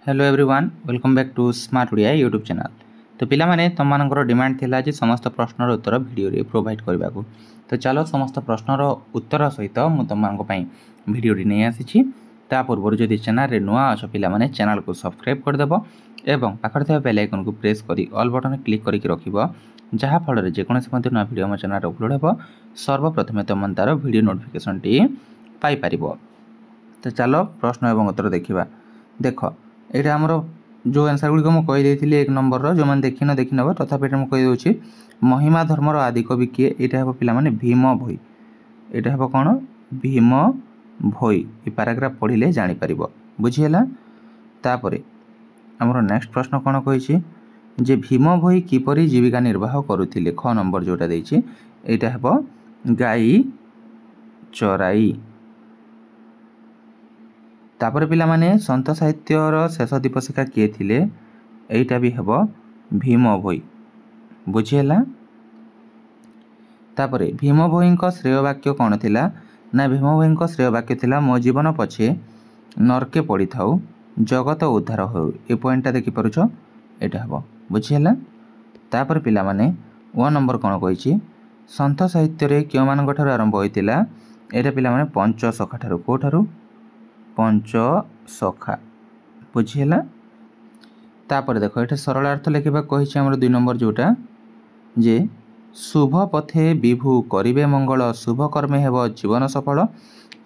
Hello everyone welcome back to smart Odia YouTube channel. तो पिला माने तुम मानकर डिमांड थिला जे समस्त प्रश्नर उत्तर वीडियो रे प्रोवाइड करबा को। तो चलो समस्त प्रश्नर उत्तर सहित मु तुम मानक पई वीडियो रे नै आसीछि। ता पूर्व जदि चैनल रे नुआ अछ पिला माने चैनल को सब्सक्राइब कर देबो एवं पाखर थे बेल आइकन को प्रेस करी ऑल बटन क्लिक करी रखिबो जहा फल रे जे कोनोसी मध्ये नुआ वीडियो हम चैनल रे अपलोड हेबो सर्वप्रथमे तुम तार वीडियो नोटिफिकेशन टी पाई परिबो। तो चलो प्रश्न एवं उत्तर देखिबा। देख यहाँ आमर जो आंसर गुड़िक मुझे एक नंबर जो मैंने देखी नब तथापि मुझे कहीदे महिमा धर्मर आदि कवि किए यहाँ हम पे भीम भोई यहाँ हम कौन भीम भोई ये पाराग्राफ पढ़ले जापर बुझीगला। तापर आमर नेक्स्ट प्रश्न कौन कही जे भीम भोई किपरि जीविका निर्वाह करुथिले ख नंबर जोटा देछि यहाँ हम गाई चराई। तापर पिला माने संत साहित्यर शेष दीपशिखा किए थिले एटा भी हेबो भीम भोई बुझीगला। तापर भीम भोईंको श्रेय वाक्य कौन थिला ना भीम भोईंको श्रेय वाक्य थिला मो जीवन पछे नरके पड़ी थाउ जगत उद्धार हो। ए पॉइंटटा देखि परुछ एटा हेबो बुझीगला। तापर पिला माने 1 नंबर कौन कहिछि संत साहित्य रे क्यों मानक ठारो आरंभ होइतिला एटा पिला माने पंच सखा ठारो को ठारो पंच सखा बुझीगला। तापर देख ये सरल अर्थ लिखा कही आम 2 नंबर जोटा जे शुभ पथे विभु करिवे मंगल शुभ कर्मे हेब जीवन सफल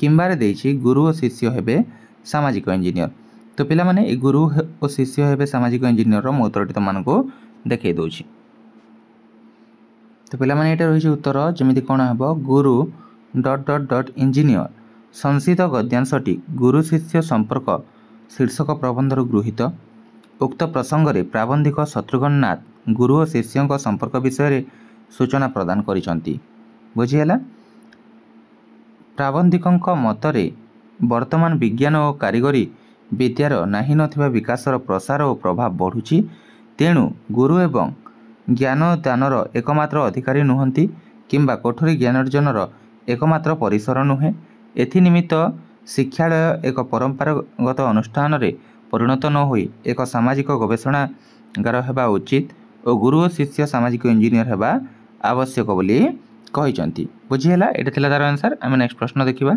किंबारे देछि गुरु और शिष्य हेबे सामाजिक इंजीनियर। तो पिला माने ए गुरु और शिष्य हेबे सामाजिक इंजीनियर मो उत्तरटी तुमको देखै दउछि। तो पिला माने एटा रहिछि उत्तर जेमिति कोन हेबो गुरु डॉट डॉट डॉट इंजीनियर संसित गद्यांशटी गुरु शिष्य संपर्क शीर्षक प्रबंधर गृहीत उक्त प्रसंग रे प्राबंधिक शत्रुघ्न नाथ गुरु और शिष्यों संपर्क विषय रे सूचना प्रदान करिसंती बुझीगला। प्राबंधिकों मतरे वर्तमान विज्ञान और कारीगरी विद्यार नाही नथिबा विकासर प्रसार और प्रभाव बढ़ुछि तेणु गुरु एवं ज्ञान दानर एकमात्र अधिकारी नुहंती किंबा कोठरी ज्ञानार्जनर एकमात्र परिसर नुहे। एनिमित्त शिक्षालय एक परंपरागत अनुष्ठान रे परिणत न होई एक सामाजिक गवेषणागार हेबा उचित और गुरु और शिष्य सामाजिक इंजीनियर हेबा आवश्यक बोली कहिसंती बुझीगला। एटा थिला तार आंसर। आम नेक्स्ट प्रश्न देखिबा।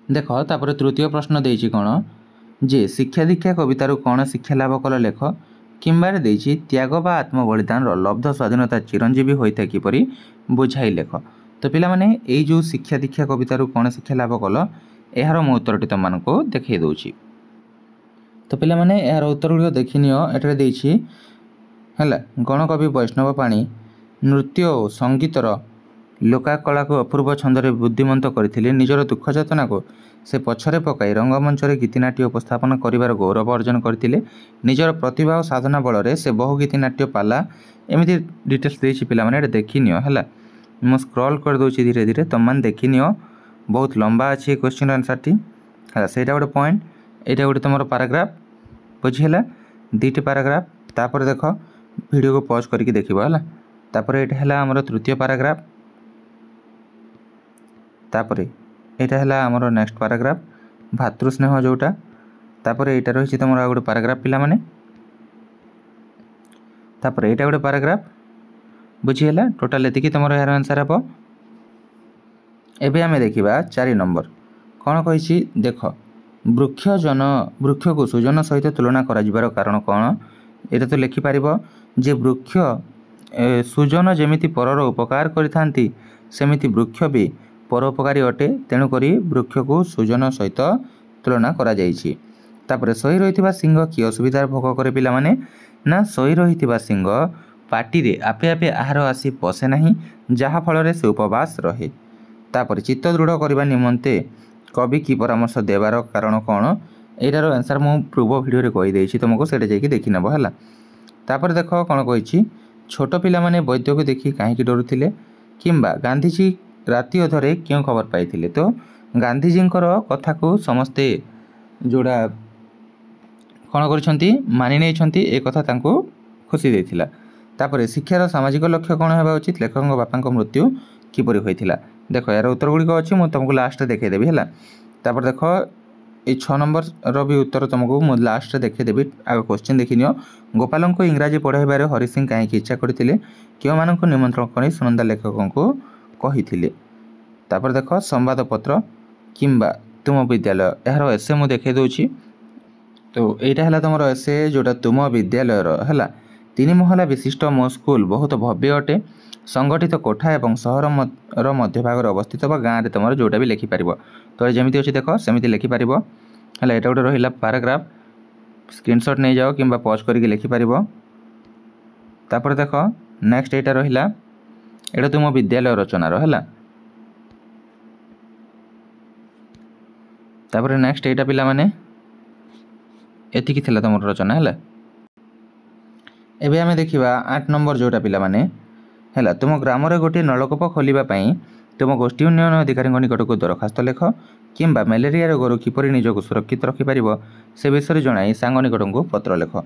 देख तापर तृतीय प्रश्न देछि कोन जे शिक्षा दीक्षा कवितार कौन शिक्षा लाभ कल लेख किंबारे देछि त्याग बा आत्म बलिदान लब्ध स्वाधीनता चिरंजीवी होता किपरि बुझाई लेख। तो पिला माने एई जो शिक्षा दीक्षा कवितार कौन शिक्षा लाभ कल यार मो उत्तरटी तुमको देखै दउछि। तो पिला माने यार उत्तर गुड़िक देखिनियो एटा देछि हैला गणकवि वैष्णव पाणी नृत्य और संगीतर लोकाकला को अपूर्व छंदरे बुद्धिमंत करथिले निजर दुख चेतना को से पछरे पकाई रंगमंच रे गीतिनाट्य उपस्थापन करिवार गौरव अर्जन करथिले निजर प्रतिभा और साधना बल रे से बहु गीतिनाट्य पाला एमिति डिटेल्स देछि पिला माने एटा देखिनियो हैला मु स्क्रॉल कर दउछि धीरे धीरे तुम मान देखिनियो बहुत लंबा अछि क्वेश्चन आंसर टी हैला सेटा गोटे पॉइंट एटा गोटे तुमरो पैराग्राफ बुझिला दीटी पैराग्राफ। तापर देख वीडियो को पॉज करके देखिबो हैला। तापर एटा हैला हमरो तृतीय पैराग्राफ। तापर एटा हैला हमरो नेक्स्ट पैराग्राफ भातृ स्नेह जोटा। तापर एटा रहिछि तुमरो गोटे पैराग्राफ पिला माने। तापर एटा गोटे पैराग्राफ बुझीगला टोटल एतिकी तुमरो यार आंसर हेबो। एबे आमे देखिबा 4 नंबर कौन कहिछि देख वृक्ष को सुजन सहित तुलना करा जिबार कारण कौन एटा तो लिखि पारिबो जे वृक्ष सुजन जेमिति परर उपकार करिथांती सेमिति वृक्ष भी परोपकारी अटे तेणु करी वृक्ष को सुजन सहित तुलना करा जाइछि। तापर सही रहिथिबा सिंह कि असुविधार भोग करे पिला माने ना सही रहिथिबा सिंह पाटी रे आपे आपे आहार आसी पसे नाही जहा फल रे से उपवास रहे। तापर चित्त दृढ़ करबा निमंते कवि की परामर्श देवार कारण कौन एटार आंसर मु पूर्व वीडियो रे कहि देछि तुमको सेटा जाई कि देखि नबो हैला। तापर देख कौन कहिछि छोट पिला माने वैद्य को देखि काहे कि डरुथिले किंबा गांधीजी राति अधरे क्यों खबर पाइथिले। तो गांधीजींकर कथा को समस्ते जोड़ा कौन करछंती मानि नेछंती ए कथा तांको खुशी देथिला। तापर शिक्षार सामाजिक लक्ष्य कौन हेबा उचित लेखक बापा मृत्यु किपरि होइथिला। देख यार उत्तर गुड़िक अच्छी मुझे तुमको लास्ट देखेदेवी है। तापर देख ये 6 नंबर भी उत्तर तुमको मु लास्ट रे देखिदेवी। आग क्वेश्चन देखिनियो। गोपाल को इंग्राजी पढ़ाइबार हरि सिंह कहीं इच्छा करते क्यों मानक निमंत्रण कर सुनंदा लेखकों को कही। तापर देख संवादपत्र किंबा तुम विद्यालय यार एसे मु देखे दूची। तो यहाँ है तुम एसे जोटा तुम विद्यालय है 3 महला विशिष्ट मो स्कूल बहुत भव्य अटे। संगठित कोठा एवं सहर मध्य भाग अवस्थित गाँव में तुम जोटा भी लिखिपार। तो जमी अच्छी देख सेमती लिखिपार है। यहाँ गोटे रहा पैराग्राफ स्क्रीनशॉट नहीं जाओ कि पॉज करके लिखिपार। तापर देख नेक्स्ट यहाँ रहा यहाँ तुम विद्यालय रचनार है। तापर नेक्स्ट यहाँ पिला माने एतिकी थिला तुम रचना है। एबे आमे देखिबा 8 नंबर जोटा पिला माने है तुम ग्राम रे गोटे नलकूप खोलिबा तुम गोष्ठी उन्नयन अधिकारी निकट को दरखास्त लेख किंबा मलेरिया रोग किपरि निजक सुरक्षित रखिपार से विषय जनाई सांग निकट को पत्र लेख।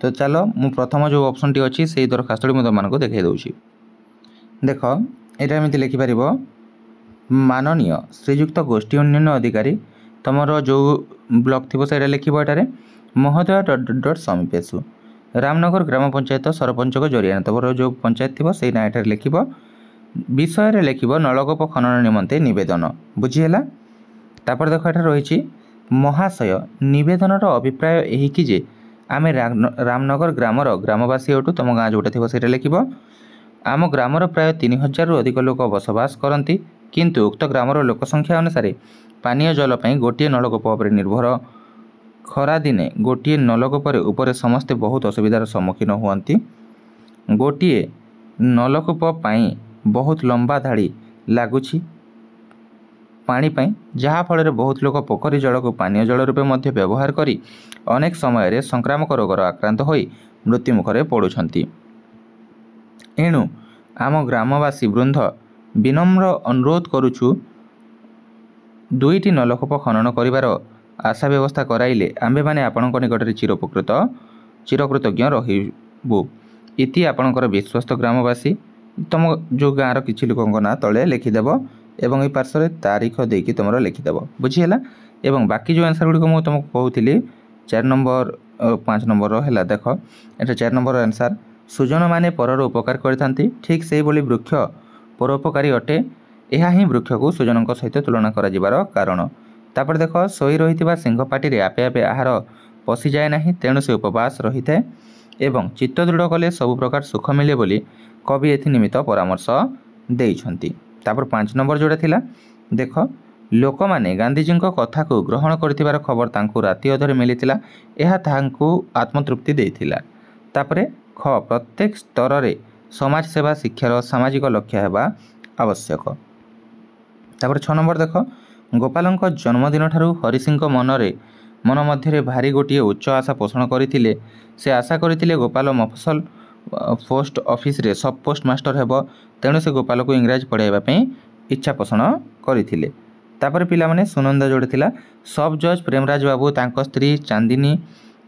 तो चलो मु प्रथम जो ऑप्शन टी अच्छी से दरखास्त तुमको देखा दूसरी। देख यहाँ एमती लिखिपार माननीय श्रीजुक्त गोष्ठी उन्नयन अधिकारी तुमर जो ब्लॉक थी से लिखो ये महोदय डट समीपेशु रामनगर ग्राम पंचायत सरपंच को जरिया तुम जो पंचायत थी से ना लिख विषय लिख नलकूप खनन निमंते निवेदन बुझीगला। तापर देख ये रही महाशय निवेदनर अभिप्राय यही कि जे आमे रामनगर ग्रामर ग्रामवासी अटू तुम गाँ जोटा थी से लिख आम ग्रामर प्राय 3000 रु अधिक लोक बसवास करती किंतु उक्त ग्रामर लोकसंख्या अनुसार पानीय जल पर गोटे नलकूप पर निर्भर खरा दिने गोटे नलकूप उपरे समस्ते बहुत असुविधार सम्मुखीन हुअंती। गोटे नलकूप पाई बहुत लंबा धाड़ी लगुच पानीपाई जहाँ फल बहुत लोग पोखरी जल को पानीय जल रूपे मध्य व्यवहार करी अनेक समय संक्रामक रोगर आक्रांत होई मृत्यु मुखरे पड़ुछंती। एणु आम ग्रामवासी वृंद विनम्र अनुरोध करुछु 2टी नलकूप खनन करिवार आशा व्यवस्था कराइले आम्भे माने आपणक निकटरे चिरकृतज्ञ रहिबु। इति आपणकर विश्वस्त ग्रामवासी तुम जो गाँव किसी लोक ना तले लिखिदेव एवं ये पार्श्व तारीख देकी तुम लिखिदेव बुझीगला। एवं बाकी जो आंसर गुड़िक मुझे तुमको कहूली 4 नंबर 5 नंबर है देख ये 4 नंबर आंसर सुजन माने परर उपकार करथांती ठीक से बोली वृक्ष परोपकारी अटे यह ही वृक्ष को सुजन सहित तुलना कर कारण। तापर देख शोई रही सिंह पाटी आपे आपे आहार पशि जाए ना तेणु से उपवास रही है एवं चित्त दृढ़ कले सब प्रकार सुख मिले बोली कवि एथि निमित्त परामर्श देइछंती। तापर 5 नंबर जोड़ा थिला देख लोक माने गांधीजी कथा को ग्रहण करथिबार खबर तांकु राति अधरे मिलिथिला एहा तांकु आत्मतृप्ति देइथिला। तापरे ख प्रत्येक स्तर रे समाज सेवा शिक्षार सामाजिक लक्ष्य हेबा आवश्यक। तापर 6 नंबर देख गोपाल जन्मदिन ठारू हरिसिंह मन मध्य भारी गोटे उच्च आशा पोषण करथिले से आशा करथिले गोपाल मफसल पोस्ट ऑफिस रे सब पोस्ट मास्टर हेबो तेणु से गोपाल को इंग्राजी पढ़ाइबा पई इच्छा पोषण करथिले। तापर पिला माने सुनंदा जोड़े थिला सब जज प्रेमराज बाबू तांको स्त्री चांदिनी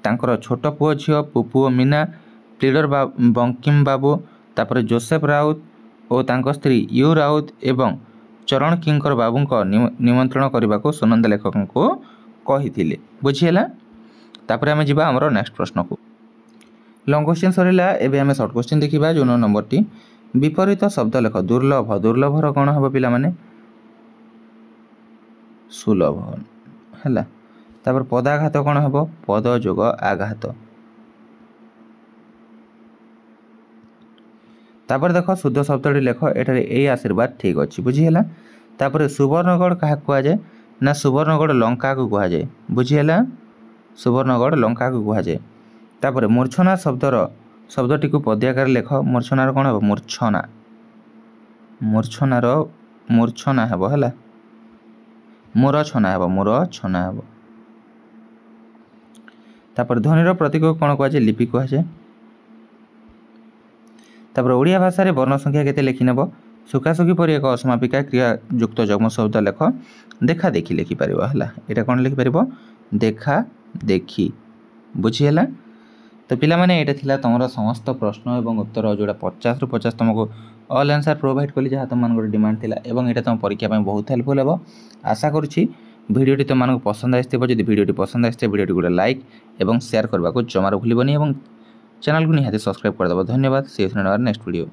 तांकर छोट पुओ झियो पुपु मीना प्लीडर बंकिम बाबू तापर जोसेफ राउत और तांको स्त्री यू राउत एवं चरण किंकर बाबू को निमंत्रण करने को सुनंदा लेखक को कही बुझीगला। तापर आमे जिबा हमरो नेक्स्ट प्रश्न को लॉन्ग क्वेश्चन सरिला एबे आमे शॉर्ट क्वेश्चन देखिबा जो नंबर टी विपरीत शब्द लेख दुर्लभ दुर्लभर कौन हम पिला माने सुलभ है। तापर पदाघात कौन हम पद जोग आघात। तापर देख शुद्ध शब्दटी लेख एठारे ए आशीर्वाद ठीक अच्छी बुझीगला। तापर सुवर्णगढ़ क्या कहुए ना सुवर्णगढ़ लंका को कहुए बुझीगला सुवर्णगढ़ लंका को कहुए। तापर मूर्छना शब्दटी को पद्याकार लेख मूर्छनार कौन हम मूर्छना मूर्छनार मूर्छना हेब है मूरछना हेब मूरछना हेब। तापर ध्वनिर प्रतीक कौन कहुए लिपि कहुए। तापर ओडिया भाषा रे वर्ण संख्या केते लिखि नेब सुखासुखी पर एक असमापिका क्रिया युक्त जग्म शब्द लेख देखा देखी लिखिपार है यहाँ कौन लिखिपार देखा देखी बुझीगला। तो पिला माने एटा थिला तुमर समस्त प्रश्न एवं उत्तर जोड़ा 50 रु 50 तुमको ऑल आंसर प्रोवाइड कली जहाँ तुम मान डिमांड थिला एवं एटा तुम परीक्षा बहुत हेल्पफुल हेबो आशा करुछि भिडियोटी तुमको पसंद आसो जब भिडियोटी पसंद आए भिडियोटी गोटे लाइक और शेयर करने को जमार भूलनी और चैनल को निहाती सब्सक्राइब करदेव। धन्यवाद। सी यू नेक्स्ट वीडियो।